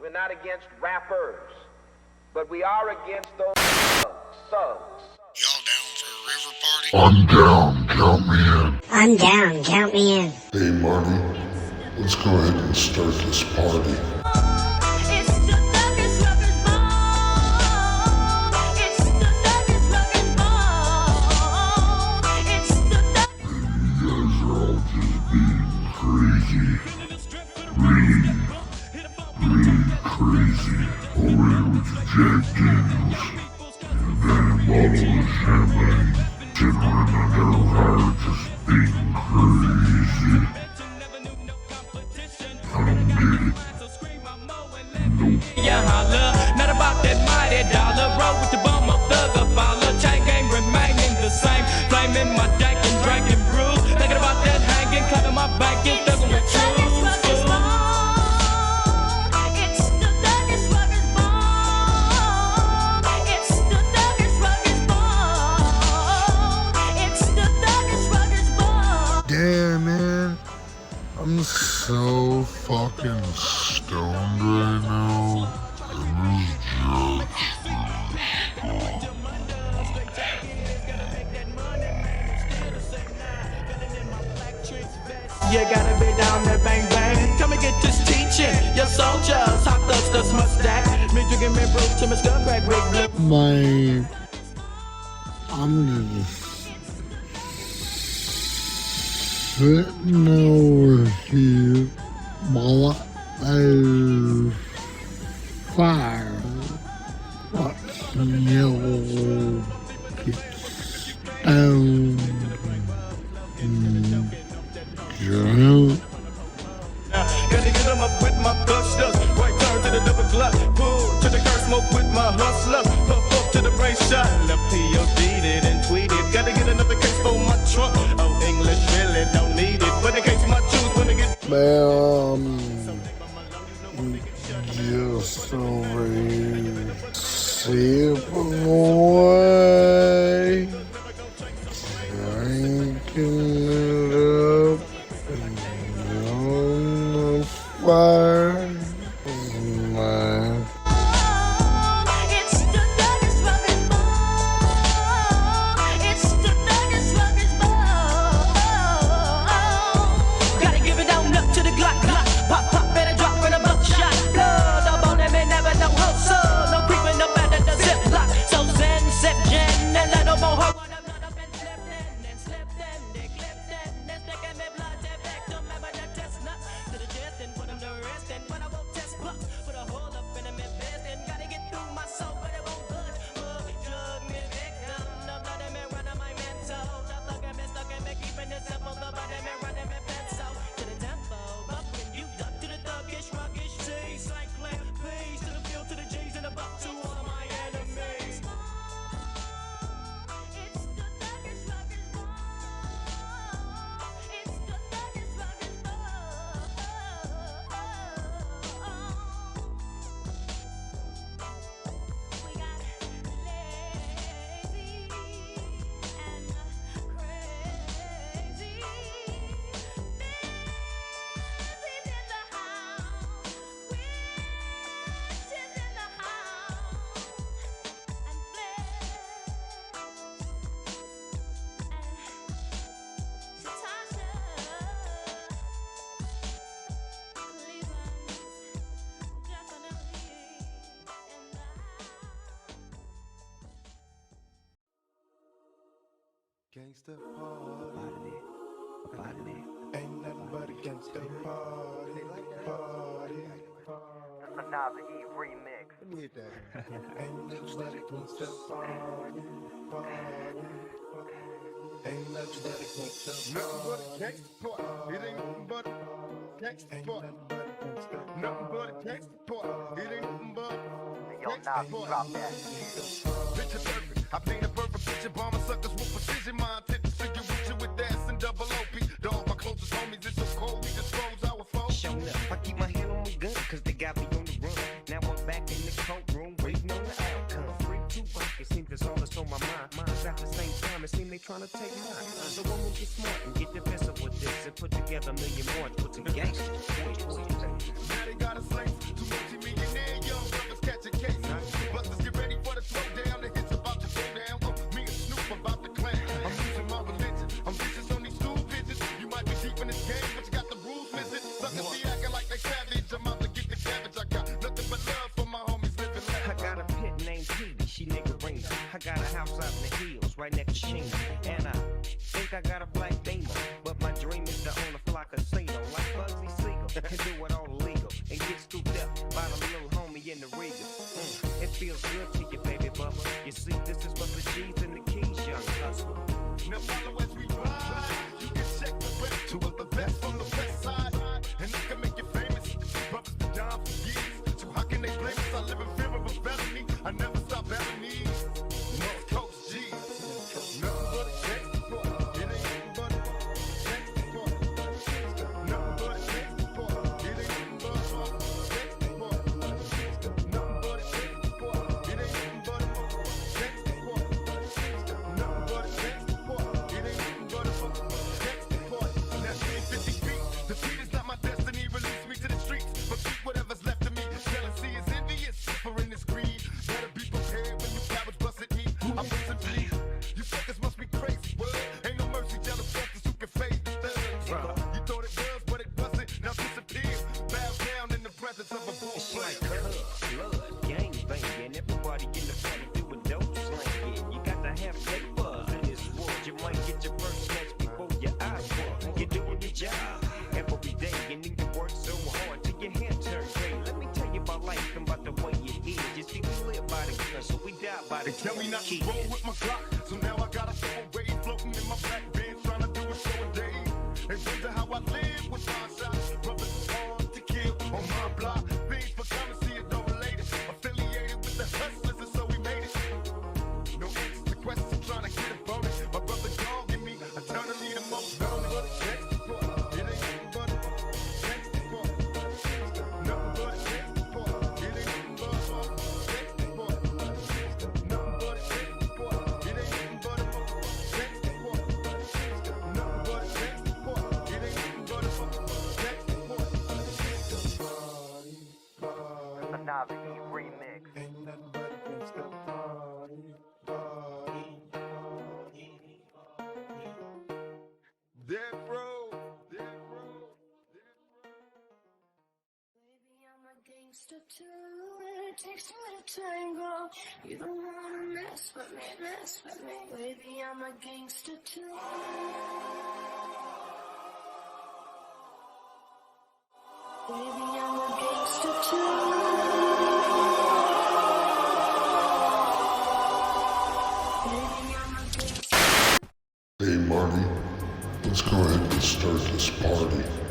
We're not against rappers, but we are against those thugs. Y'all down for a river party? I'm down, count me in. I'm down, count me in. Hey Marty, let's go ahead and start this party. Crazy. Over here with your Jack Daniels. And a bottle of champagne. Sitting around under a fire just being crazy. I don't get it. Nope. Yeah, holla, not about that mighty dollar. Roll with the bum of thugger follow. Chain gang remaining the same. Flaming my dank and drinking brews. Thinking about that hanging, clapping my banking, thugging with truth. Damn, man. I'm so fucking stoned right now. And this Jack's really strong. You gotta be down there, bang bang. Come and get this teaching. Your soldiers, hot dusters must stack. Me drinking me brew to Mr. Crack, big blue. I'm just sitting over here while I fire watching y'all get stoned and drunk. Gotta get them up with my busters. Right turn to the double glut. Pull to the curse, smoke with my hustlers. Puff up to the brain shot. Left POD'd it and tweeted. Gotta get another case for my trunk. Oh, English really don't need it. But in case my shoes when they get. Man, just over here sipping away, drinking it up, and on the fire, man. Gangsta party, ain't nothing but a gangsta party. That's another Eve remix. Let me hit that. Ain't nothing but a gangsta party. Ain't nothing but a gangsta party. It ain't nothing but a gangsta party. Nothing but a gangsta party. It ain't nothing but Yo, Navi, drop that. picture perfect. I paint a perfect picture, bombing suckers with precision. My intent is figure with you with ass and double OP. Dog, my closest homies, it's so cold, we dispose our foes. Showing up, I keep my hand on my gun, cause they got me on the run. Now I'm back in the courtroom, waiting on the outcome. Free Tupac, it seems it's all that's on my mind. Mine's at the same time, it seems they trying to take mine. So I'm gonna get smart and get defensive with this and put together together a million more to put some gangsters. Now they got a slate, too multi-millionaire young brothers catching cases. Busters get ready for the throwdown, the hits about to go down. Me and Snoop about to clan. I'm losing my religion, I'm vicious on these stool pigeons. You might be deep in this game, but you got the rules missing. Suckers be acting like they savage, I'm out to get the cabbage. I got nothing but love for my homies living I life. got a pit named Petey, she niggerina. I got a house out in the hills, right next to Sheena. And I think I got a black beamer, but my dream is to own a fly casino like Bugsy Siegel and do it all illegal and get scooped up by the little homie in the Regal. It feels good to you, baby bubba. You see, this is for the G's and the keys, young hustler. Now follow as we ride. You can check the rest. Two of the best from the west side, and I can make you famous. Brothers been down for years, so how can they blame us? I live in fear of a felony. I never stop having these. North Coast G's. Nothing but a export. It ain't nothing but a export. Nothing but a export. It ain't nothing but a export. Nothing but a export. It ain't nothing but a export. Nothing but a export. It ain't nothing but a export. Now 50 feet. Defeat is not my destiny. Release me to the streets. But keep whatever's left of me. Jealousy is envious. For in this greed. Better be prepared when you cowards bust at me. I'm busting bleed. You suckers must be crazy. Well, ain't no mercy. Jealous fuckers who can fade the thugs. You thought it was, but it wasn't. Now disappear. Bow down in the presence of a bull It's player. like blood, gang banging, everybody in the party doing dope slanging. You got to have fake buzz in this world. You might get your first snatch before your eyes fall. You're doing your job every day. You need to work so hard till your hair turns gray. Let me tell you about life and about the way it is. You see, we live by the gun, so we die by the They tell me not to key. roll with my Glock, so now I got a soul wave floating in my black Benz, trying to do a show a day. They wonder how I live with my shots. Brothers is hard to kill on my block. Things for currency and don't relate it. Affiliated with the hustlers, and so we made it. No answers to questions, trying to get a bonus. My brother dog in me, eternally the most known. But export, it ain't nothing but export. Nothing but export, it ain't nothing but export. Nothing but export, it ain't nothing but export. Nothing but export, it ain't nothing but export. Another remix. Death row, death row. Baby, I'm a gangster too. It takes two to tango. You don't wanna mess with me, mess with me. Baby, I'm a gangster too. Baby, I'm a gangster too. Baby, I'm a gangster. Hey Marty, let's go ahead and start this party.